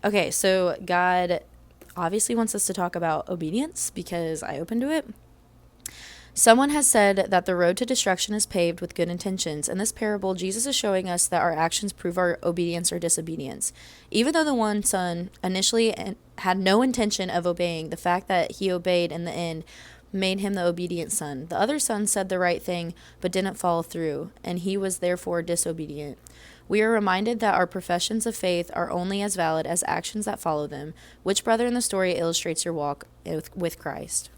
Okay, so God obviously wants us to talk about obedience because I opened to it. Someone has said that the road to destruction is paved with good intentions. In this parable, Jesus is showing us that our actions prove our obedience or disobedience. Even though the one son initially had no intention of obeying, the fact that he obeyed in the end made him the obedient son. The other son said the right thing but didn't follow through, and he was therefore disobedient. We are reminded that our professions of faith are only as valid as actions that follow them. Which brother in the story illustrates your walk with Christ?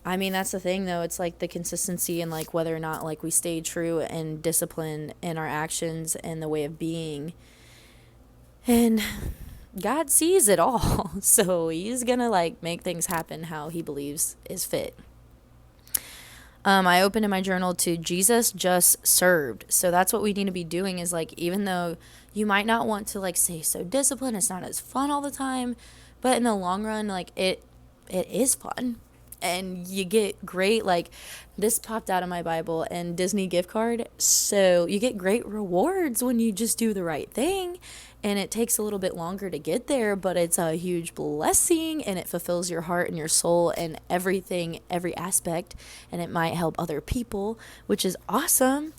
I mean, that's the thing, though. It's like the consistency and like whether or not like we stay true and discipline in our actions and the way of being. And God sees it all. So he's going to like make things happen how he believes is fit. I opened in my journal to Jesus just served. So that's what we need to be doing is like, even though you might not want to like say so disciplined, it's not as fun all the time, but in the long run, like it is fun. And you get great, like this popped out of my Bible and Disney gift card. So you get great rewards when you just do the right thing. And it takes a little bit longer to get there, but it's a huge blessing and it fulfills your heart and your soul and everything, every aspect. And it might help other people, which is awesome.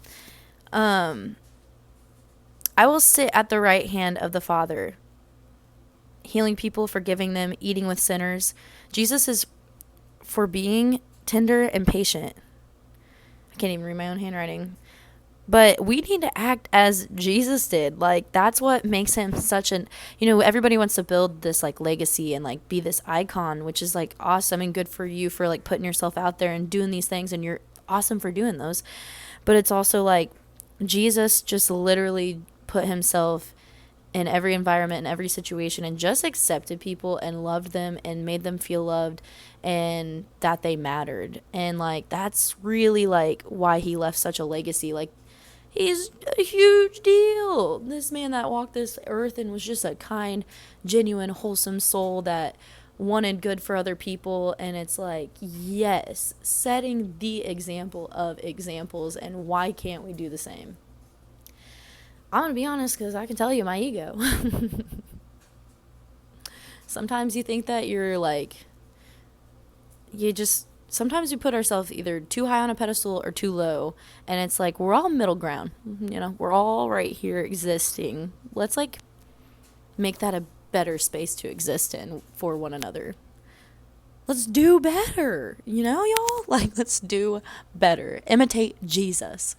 I will sit at the right hand of the Father, healing people, forgiving them, eating with sinners. Jesus is for being tender and patient. I can't even read my own handwriting. But we need to act as Jesus did. Like, that's what makes him such an, everybody wants to build this like legacy and like be this icon, which is like awesome and good for you for like putting yourself out there and doing these things, and you're awesome for doing those. But it's also like Jesus just literally put himself in every environment, in every situation, and just accepted people and loved them and made them feel loved and that they mattered. And like that's really like why he left such a legacy. Like, he's a huge deal. This man that walked this earth and was just a kind, genuine, wholesome soul that wanted good for other people. And it's like, yes, setting the example of examples. And why can't we do the same? I'm going to be honest because I can tell you my ego. Sometimes you think that you're like, sometimes we put ourselves either too high on a pedestal or too low. And it's like, we're all middle ground. We're all right here existing. Let's like make that a better space to exist in for one another. Let's do better, y'all? Like, let's do better. Imitate Jesus.